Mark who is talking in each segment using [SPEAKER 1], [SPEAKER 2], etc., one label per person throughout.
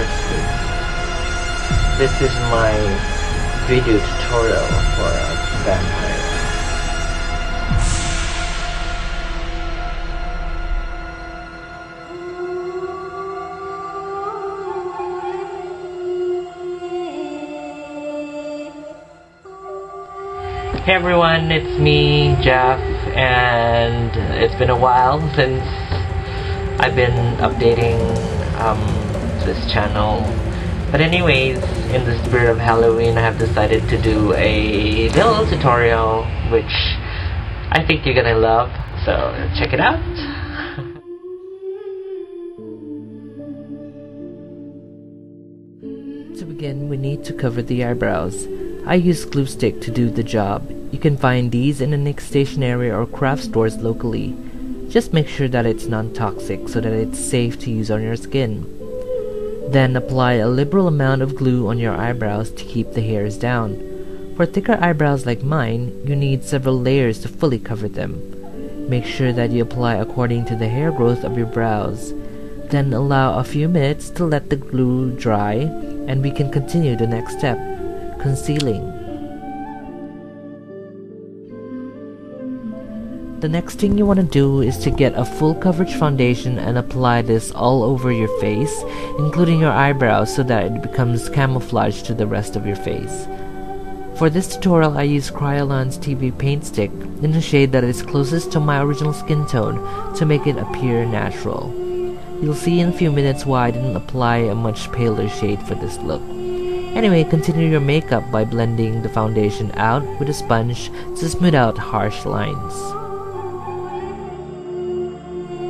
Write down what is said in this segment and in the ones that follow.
[SPEAKER 1] first place. This is my video tutorial for a vampire. Hey everyone, it's me, Jeff, and it's been a while since I've been updating this channel. But anyways, in the spirit of Halloween, I have decided to do a little tutorial which I think you're gonna love, so check it out. To begin, we need to cover the eyebrows. I use glue stick to do the job. You can find these in any stationery or craft stores locally. Just make sure that it's non-toxic so that it's safe to use on your skin. Then apply a liberal amount of glue on your eyebrows to keep the hairs down. For thicker eyebrows like mine, you need several layers to fully cover them. Make sure that you apply according to the hair growth of your brows. Then allow a few minutes to let the glue dry, and we can continue the next step. Concealing. The next thing you want to do is to get a full coverage foundation and apply this all over your face, including your eyebrows, so that it becomes camouflage to the rest of your face. For this tutorial, I use Cryolon's TV paint stick in a shade that is closest to my original skin tone to make it appear natural. You'll see in a few minutes why I didn't apply a much paler shade for this look. Anyway, continue your makeup by blending the foundation out with a sponge to smooth out harsh lines.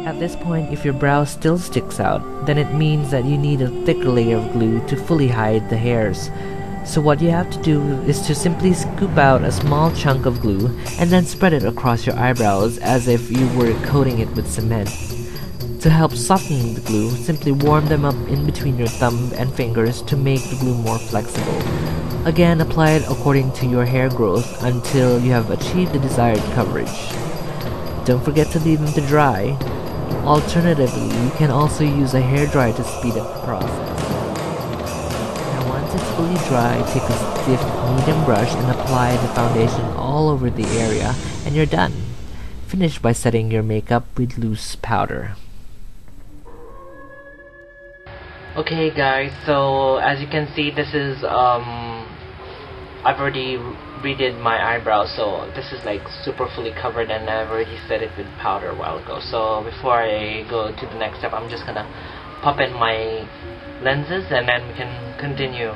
[SPEAKER 1] At this point, if your brow still sticks out, then it means that you need a thicker layer of glue to fully hide the hairs. So what you have to do is to simply scoop out a small chunk of glue and then spread it across your eyebrows as if you were coating it with cement. To help soften the glue, simply warm them up in between your thumb and fingers to make the glue more flexible. Again, apply it according to your hair growth until you have achieved the desired coverage. Don't forget to leave them to dry. Alternatively, you can also use a hairdryer to speed up the process. Now once it's fully dry, take a stiff medium brush and apply the foundation all over the area, and you're done. Finish by setting your makeup with loose powder. Okay guys, so as you can see, this is I've already redid my eyebrows, so this is like super fully covered, and I've already set it with powder a while ago. So before I go to the next step, I'm just gonna pop in my lenses and then we can continue.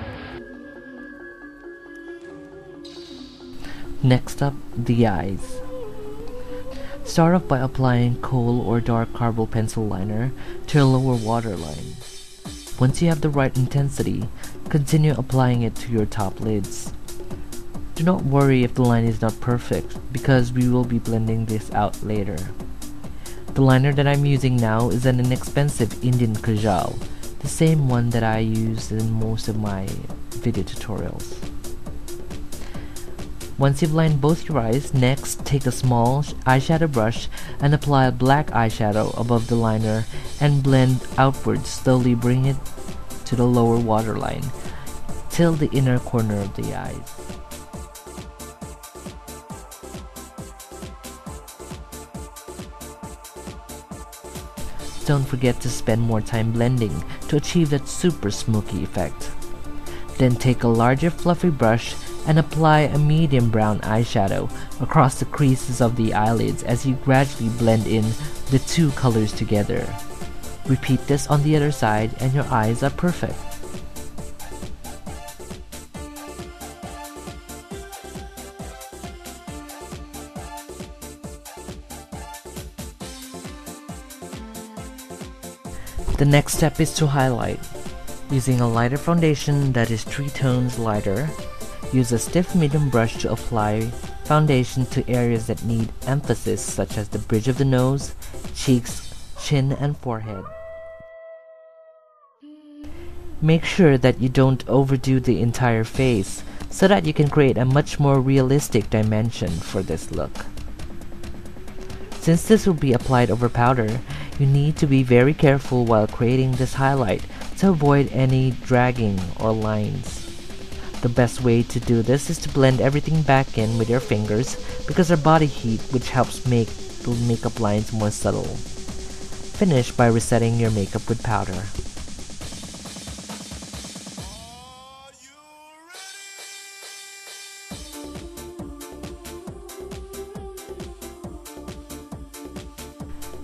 [SPEAKER 1] Next up, the eyes. Start off by applying kohl or dark carbon pencil liner to a lower waterline. Once you have the right intensity, continue applying it to your top lids. Do not worry if the line is not perfect, because we will be blending this out later. The liner that I'm using now is an inexpensive Indian kajal, the same one that I use in most of my video tutorials. Once you've lined both your eyes, next take a small eyeshadow brush and apply a black eyeshadow above the liner and blend outwards, slowly bring it to the lower waterline till the inner corner of the eyes. Don't forget to spend more time blending to achieve that super smoky effect. Then take a larger fluffy brush and apply a medium brown eyeshadow across the creases of the eyelids as you gradually blend in the two colors together. Repeat this on the other side and your eyes are perfect. The next step is to highlight. Using a lighter foundation that is 3 tones lighter, use a stiff medium brush to apply foundation to areas that need emphasis, such as the bridge of the nose, cheeks, chin, and forehead. Make sure that you don't overdo the entire face, so that you can create a much more realistic dimension for this look. Since this will be applied over powder, you need to be very careful while creating this highlight to avoid any dragging or lines. The best way to do this is to blend everything back in with your fingers because of body heat, which helps make the makeup lines more subtle. Finish by resetting your makeup with powder.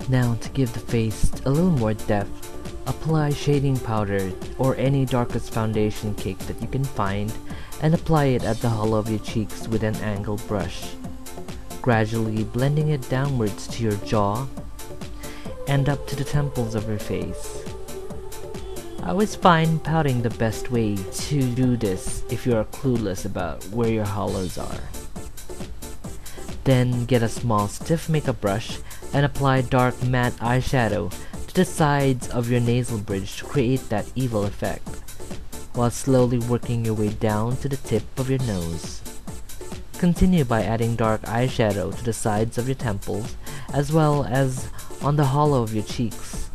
[SPEAKER 1] Now, to give the face a little more depth, apply shading powder or any darkest foundation cake that you can find and apply it at the hollow of your cheeks with an angled brush, gradually blending it downwards to your jaw and up to the temples of your face. I always find pouting the best way to do this if you are clueless about where your hollows are. Then get a small stiff makeup brush and apply dark matte eyeshadow to the sides of your nasal bridge to create that evil effect, while slowly working your way down to the tip of your nose. Continue by adding dark eyeshadow to the sides of your temples as well as on the hollow of your cheeks.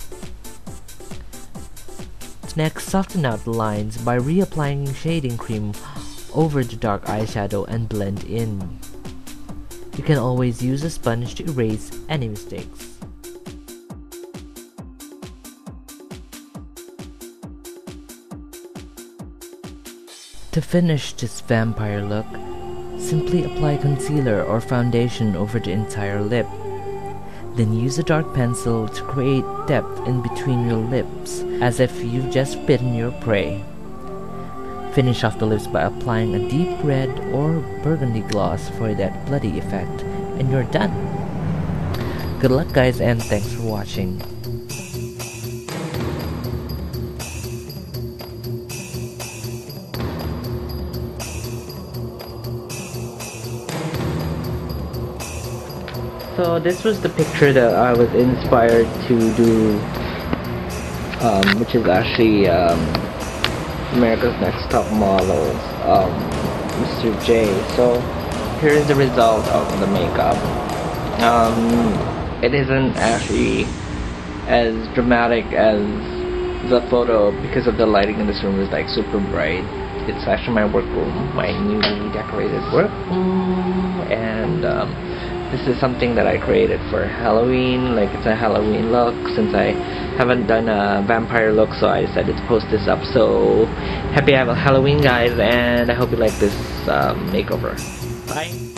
[SPEAKER 1] Next, soften out the lines by reapplying shading cream over the dark eyeshadow and blend in. You can always use a sponge to erase any mistakes. To finish this vampire look, simply apply concealer or foundation over the entire lip. Then use a dark pencil to create depth in between your lips, as if you've just bitten your prey. Finish off the lips by applying a deep red or burgundy gloss for that bloody effect, and you're done. Good luck guys, and thanks for watching. So this was the picture that I was inspired to do, which is actually America's Next Top Model, Mr. J. So here is the result of the makeup. It isn't actually as dramatic as the photo because of the lighting in this room is like super bright. It's actually my workroom, my newly decorated workroom, and this is something that I created for Halloween. Like, it's a Halloween look since I haven't done a vampire look, so I decided to post this up. So happy Halloween guys, and I hope you like this makeover. Bye.